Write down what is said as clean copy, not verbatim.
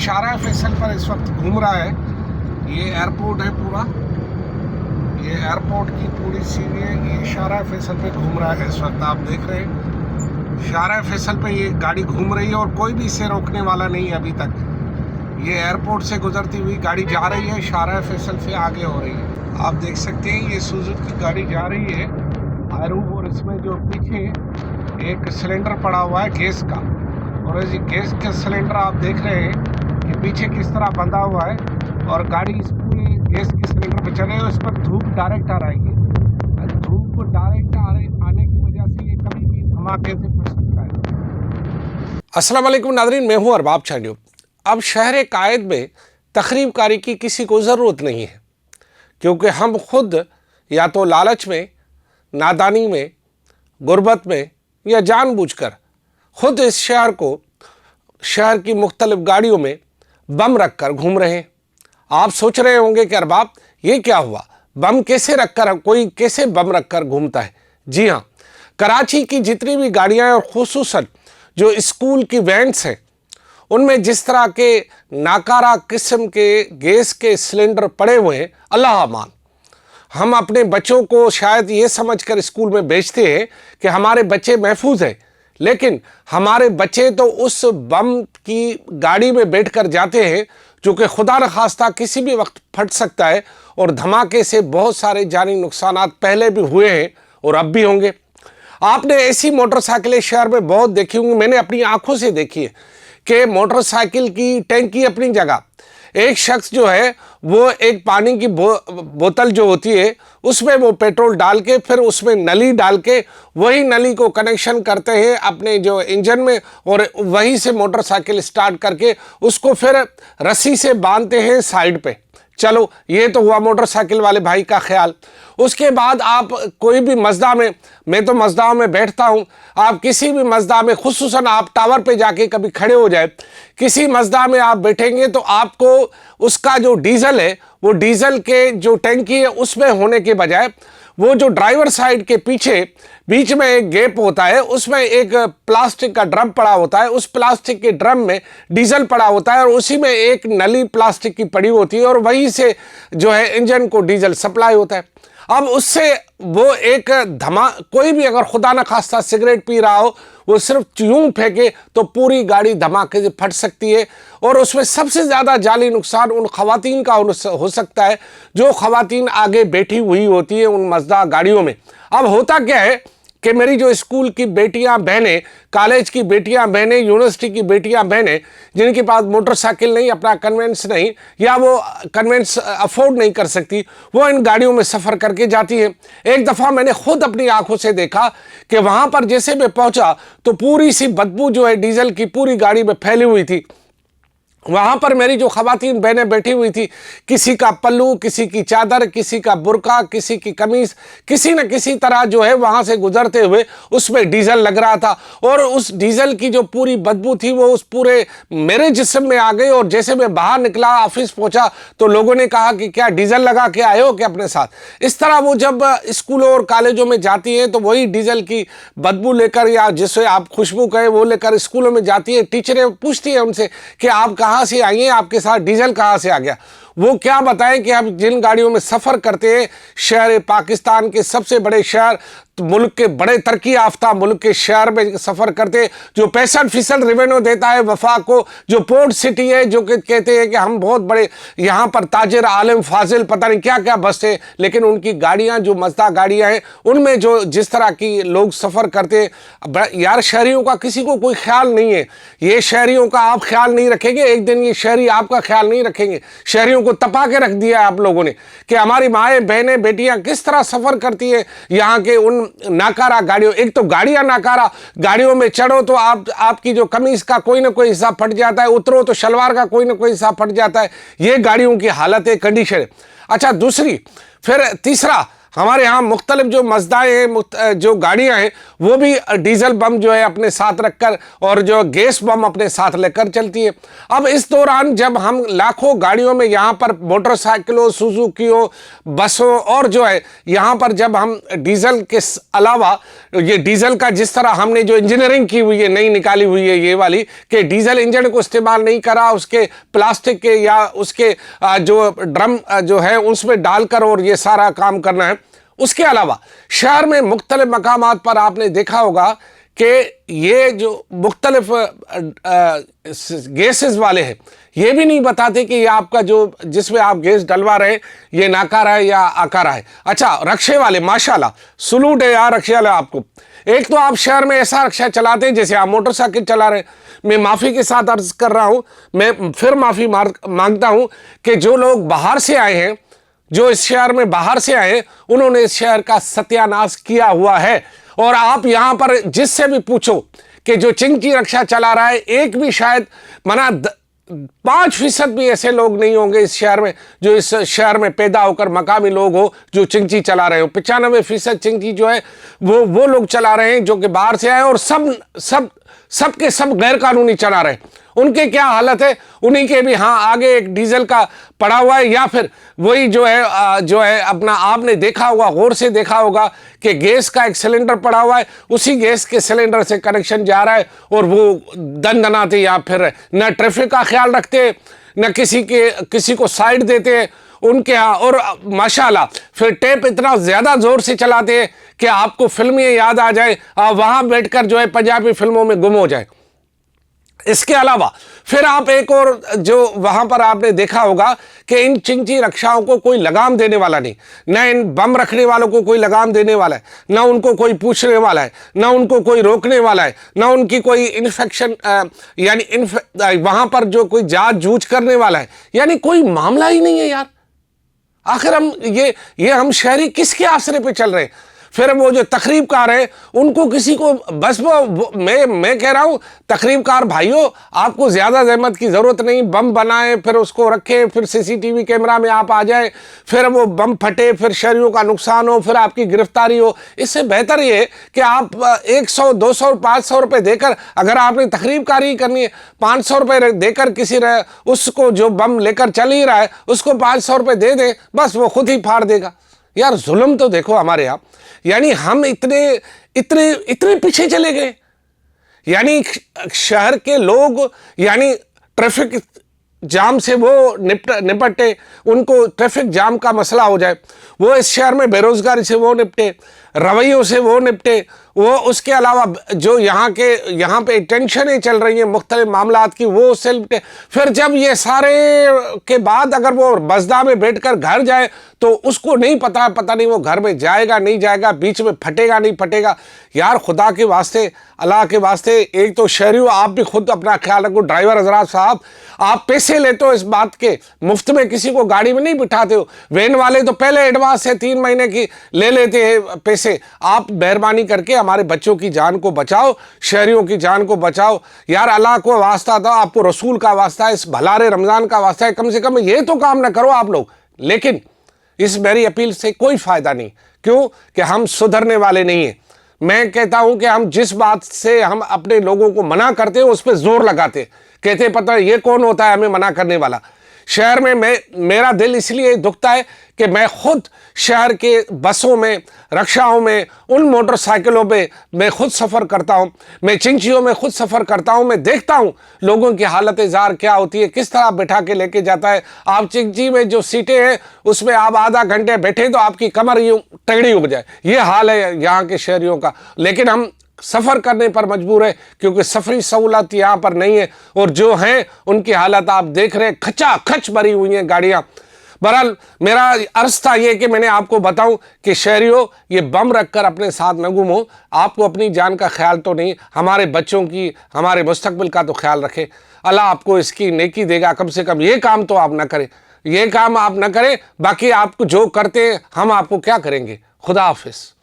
शारा फैसल पर इस वक्त घूम रहा है। ये एयरपोर्ट है पूरा, ये एयरपोर्ट की पूरी सीन है। ये शारा फैसल पे घूम रहा है इस वक्त, आप देख रहे हैं शारा फैसल पे ये गाड़ी घूम रही है और कोई भी इसे रोकने वाला नहीं है अभी तक। ये एयरपोर्ट से गुजरती हुई गाड़ी जा रही है, शारा फैसल से आगे हो रही है। आप देख सकते हैं ये सुजुकी की गाड़ी जा रही है आरूब, और इसमें जो पीछे एक सिलेंडर पड़ा हुआ है गैस का, और ये गैस का सिलेंडर आप देख रहे हैं कि पीछे किस तरह बंधा हुआ है, और गाड़ी इस पूरे गैस के सिलेंडर पे चले हुए, इस पर धूप डायरेक्ट आ रही है। धूप डायरेक्ट आने की वजह से ये कभी भी धमाके से फट सकता है। अस्सलाम वालेकुम नाज़रीन, मैं हूँ अरबाब चांडियो। अब शहर कायद में तखरीबकारी की किसी को ज़रूरत नहीं है, क्योंकि हम खुद या तो लालच में, नादानी में, गुर्बत में या जानबूझकर खुद इस शहर की मुख्तलिफ गाड़ियों में बम रख कर घूम रहे हैं। आप सोच रहे होंगे कि अरबाब ये क्या हुआ, बम कैसे रखकर, कोई कैसे बम रखकर घूमता है? जी हाँ, कराची की जितनी भी गाड़ियाँ हैं और खुसूसन जो स्कूल की वैन्स हैं, उनमें जिस तरह के नाकारा किस्म के गैस के सिलेंडर पड़े हुए हैं, अल्लाह अमान। हम अपने बच्चों को शायद ये समझकर स्कूल में भेजते हैं कि हमारे बच्चे महफूज हैं, लेकिन हमारे बच्चे तो उस बम की गाड़ी में बैठकर जाते हैं जो कि खुदा न खास्ता किसी भी वक्त फट सकता है, और धमाके से बहुत सारे जानी नुकसानात पहले भी हुए हैं और अब भी होंगे। आपने ऐसी मोटरसाइकिलें शहर में बहुत देखी होंगी, मैंने अपनी आंखों से देखी है कि मोटरसाइकिल की टैंकी अपनी जगह, एक शख्स जो है वो एक पानी की बोतल जो होती है उसमें वो पेट्रोल डाल के फिर उसमें नली डाल के वही नली को कनेक्शन करते हैं अपने जो इंजन में, और वहीं से मोटरसाइकिल स्टार्ट करके उसको फिर रस्सी से बांधते हैं साइड पे। चलो, ये तो हुआ मोटरसाइकिल वाले भाई का ख्याल। उसके बाद आप कोई भी मज़दा में, मैं तो मज़दा में बैठता हूँ, आप किसी भी मज़दा में, खुसूसन आप टावर पे जाके कभी खड़े हो जाए, किसी मज़दा में आप बैठेंगे तो आपको उसका जो डीज़ल है, वो डीज़ल के जो टैंकी है उसमें होने के बजाय वो जो ड्राइवर साइड के पीछे बीच में एक गैप होता है, उसमें एक प्लास्टिक का ड्रम पड़ा होता है, उस प्लास्टिक के ड्रम में डीजल पड़ा होता है और उसी में एक नली प्लास्टिक की पड़ी होती है और वहीं से जो है इंजन को डीजल सप्लाई होता है। अब उससे वो एक कोई भी अगर खुदा न खास्ता सिगरेट पी रहा हो, वो सिर्फ यूं फेंके तो पूरी गाड़ी धमाके से फट सकती है, और उसमें सबसे ज़्यादा जाली नुकसान उन ख़वातीन का हो सकता है जो ख़वातीन आगे बैठी हुई होती है उन मज़दा गाड़ियों में। अब होता क्या है कि मेरी जो स्कूल की बेटियां बहनें, कॉलेज की बेटियां बहनें, यूनिवर्सिटी की बेटियां बहनें, जिनके पास मोटरसाइकिल नहीं, अपना कन्वेंस नहीं, या वो कन्वेंस अफोर्ड नहीं कर सकती, वो इन गाड़ियों में सफ़र करके जाती हैं। एक दफ़ा मैंने खुद अपनी आंखों से देखा कि वहाँ पर जैसे मैं पहुँचा तो पूरी सी बदबू जो है डीजल की पूरी गाड़ी में फैली हुई थी। वहाँ पर मेरी जो ख़वातीन बहनें बैठी हुई थी, किसी का पल्लू, किसी की चादर, किसी का बुर्का, किसी की कमीज़, किसी न किसी तरह जो है वहाँ से गुजरते हुए उसमें डीजल लग रहा था, और उस डीजल की जो पूरी बदबू थी वो उस पूरे मेरे जिस्म में आ गई। और जैसे मैं बाहर निकला, ऑफिस पहुँचा, तो लोगों ने कहा कि क्या डीजल लगा के आए हो क्या अपने साथ? इस तरह वो जब स्कूलों और कॉलेजों में जाती हैं तो वही डीजल की बदबू लेकर, या जिसे आप खुशबू कहें, वो लेकर स्कूलों में जाती है। टीचरें पूछती हैं उनसे कि आप कहाँ से आई हैं, आपके साथ डीजल कहाँ से आ गया? वो क्या बताएं कि हम जिन गाड़ियों में सफ़र करते हैं, शहर पाकिस्तान के सबसे बड़े शहर, तो मुल्क के बड़े तरक्की याफ्ता मुल्क के शहर में सफ़र करते, जो 65% रेवेन्यू देता है वफाक को, जो पोर्ट सिटी है, जो कि कहते हैं कि हम बहुत बड़े यहाँ पर ताजिर, आलिम, फाजिल, पता नहीं क्या क्या बसते, लेकिन उनकी गाड़ियाँ जो मज़दा गाड़ियाँ हैं उनमें जो जिस तरह की लोग सफ़र करते, यार शहरियों का किसी को कोई ख्याल नहीं है। ये शहरियों का आप ख्याल नहीं रखेंगे, एक दिन ये शहरी आपका ख्याल नहीं रखेंगे। शहरियों को तपा के रख दिया है आप लोगों ने कि हमारी माएँ, बहनें, बेटियाँ किस तरह सफ़र करती है यहाँ के उन नाकारा गाड़ियों। एक तो गाड़ियां नाकारा, गाड़ियों में चढ़ो तो आपकी जो कमीज का कोई ना कोई हिस्सा फट जाता है, उतरो तो शलवार का कोई ना कोई हिस्सा फट जाता है। ये गाड़ियों की हालत है, कंडीशन है। अच्छा, दूसरी, फिर तीसरा, हमारे यहाँ मुख्तलिफ जो मज़दाएँ हैं, जो गाड़ियाँ हैं, वो भी डीजल बम जो है अपने साथ रखकर और जो गैस बम अपने साथ लेकर चलती है। अब इस दौरान जब हम लाखों गाड़ियों में यहाँ पर मोटरसाइकिलों, सुजुकियों, बसों और जो है यहाँ पर जब हम डीजल के अलावा ये डीजल का जिस तरह हमने जो इंजीनियरिंग की हुई है, नई निकाली हुई है ये वाली, कि डीजल इंजन को इस्तेमाल नहीं करा, उसके प्लास्टिक के या उसके जो ड्रम जो है उसमें डालकर और ये सारा काम करना है। उसके अलावा शहर में मुख्तलिफ मकामात पर आपने देखा होगा कि ये जो मुख्तलिफ गैसेस वाले हैं, ये भी नहीं बताते कि ये आपका जो जिसमें आप गैस डलवा रहे हैं ये नाकारा है या आकारा है। अच्छा, रक्शे वाले, माशाल्लाह सलूट है यार रक्शे वाले आपको। एक तो आप शहर में ऐसा रक्षा चलाते हैं जैसे आप मोटरसाइकिल चला रहे हैं। मैं माफ़ी के साथ अर्ज कर रहा हूँ, मैं फिर माफ़ी मांगता हूँ कि जो लोग बाहर से आए हैं, जो इस शहर में बाहर से आए, उन्होंने इस शहर का सत्यानाश किया हुआ है। और आप यहां पर जिससे भी पूछो कि जो चिंकी रक्षा चला रहा है, एक भी शायद 5% भी ऐसे लोग नहीं होंगे इस शहर में जो इस शहर में पैदा होकर मकामी लोग हो जो चिंकी चला रहे हो। 95% चिंकी जो है वो लोग चला रहे हैं जो कि बाहर से आए, और सब के सब गैर कानूनी चला रहे हैं। उनके क्या हालत है, उन्हीं के भी हाँ आगे एक डीजल का पड़ा हुआ है, या फिर वही जो है अपना, आपने देखा होगा, गौर से देखा होगा कि गैस का एक सिलेंडर पड़ा हुआ है, उसी गैस के सिलेंडर से कनेक्शन जा रहा है और वो दनाते, या फिर न ट्रैफिक का ख्याल रखते, न किसी को साइड देते उनके यहाँ। और माशाल्लाह फिर टेप इतना ज़्यादा ज़ोर से चलाते हैं कि आपको फिल्में याद आ जाए, वहाँ बैठकर जो है पंजाबी फिल्मों में गुम हो जाए। इसके अलावा फिर आप एक और जो वहां पर आपने देखा होगा कि इन चिंची रक्षाओं को कोई लगाम देने वाला नहीं, न इन बम रखने वालों को कोई लगाम देने वाला है, न उनको कोई पूछने वाला है, न उनको कोई रोकने वाला है, न उनकी कोई इन्फेक्शन यानी वहां पर जो कोई जांच जूझ करने वाला है, यानी कोई मामला ही नहीं है यार। आखिर हम ये हम शहरी किसके आसरे पे चल रहे हैं? फिर वो जो तकरीबकार है उनको किसी को बस वो मैं कह रहा हूँ, तकरीबकार भाइयों आपको ज़्यादा जहमत की ज़रूरत नहीं। बम बनाए, फिर उसको रखें, फिर सीसीटीवी कैमरा में आप आ जाए, फिर वो बम फटे, फिर शहरियों का नुकसान हो, फिर आपकी गिरफ्तारी हो। इससे बेहतर ये है कि आप 100, 200, 500 रुपये देकर, अगर आपने तकरीबकारी करनी है, 500 रुपये देकर किसी उसको जो बम लेकर चल ही रहा है उसको 500 रुपये दे दे, बस वो खुद ही फाड़ देगा। यार जुल्म तो देखो हमारे यहाँ, यानी हम इतने पीछे चले गए। यानी शहर के लोग यानी ट्रैफिक जाम से वो निपटे, उनको ट्रैफिक जाम का मसला हो जाए, वो इस शहर में बेरोजगारी से वो निपटे, रवैयों से वो निपटे, वो उसके अलावा जो यहाँ पे टेंशनें चल रही हैं मुख्तलिफ मामलात की, वो उससे निपटे। फिर जब ये सारे के बाद अगर वो बसदा में बैठकर घर जाए तो उसको नहीं पता नहीं वो घर में जाएगा नहीं जाएगा, बीच में फटेगा नहीं फटेगा। यार खुदा के वास्ते, अल्लाह के वास्ते, एक तो शहरियों आप भी खुद अपना ख्याल रखो। ड्राइवर हजरात साहब, आप पैसे लेते हो इस बात के, मुफ्त में किसी को गाड़ी में नहीं बिठाते हो। वैन वाले तो पहले एडवांस से 3 महीने की ले लेते हैं पैसे। आप मेहरबानी करके हमारे बच्चों की जान को बचाओ, शहरियों की जान को बचाओ। यार अल्लाह को वास्ता था, आपको रसूल का वास्ता है, इस भलारे रमज़ान का वास्ता है, कम से कम ये तो काम ना करो आप लोग। लेकिन इस मेरी अपील से कोई फ़ायदा नहीं, क्यों कि हम सुधरने वाले नहीं हैं। मैं कहता हूं कि हम जिस बात से हम अपने लोगों को मना करते हैं उस पर जोर लगाते, कहते पता है ये कौन होता है हमें मना करने वाला। शहर में मेरा दिल इसलिए दुखता है कि मैं खुद शहर के बसों में, रक्षाओं में, उन मोटरसाइकिलों पे मैं खुद सफ़र करता हूँ, मैं चिंचियों में खुद सफ़र करता हूँ, मैं देखता हूँ लोगों की हालत ज़ार क्या होती है, किस तरह बैठा के लेके जाता है। आप चिंची में जो सीटें हैं उसमें आप आधा घंटे बैठे तो आपकी कमर यूँ टेढ़ी हो जाए, ये हाल है यहाँ के शहरियों का। लेकिन हम सफ़र करने पर मजबूर है क्योंकि सफरी सहूलत यहाँ पर नहीं है, और जो हैं उनकी हालत आप देख रहे हैं, खचा खच भरी हुई हैं गाड़ियाँ। बहरहाल मेरा अर्ज था ये कि मैंने आपको बताऊं कि शहरियों ये बम रखकर अपने साथ न घूमो। आपको अपनी जान का ख्याल तो नहीं, हमारे बच्चों की, हमारे मुस्तकबिल का तो ख्याल रखें। अल्लाह आपको इसकी नेकी देगा। कम से कम ये काम तो आप ना करें, ये काम आप ना करें। बाकी आप जो करते हैं हम आपको क्या करेंगे। खुदा हाफिज़।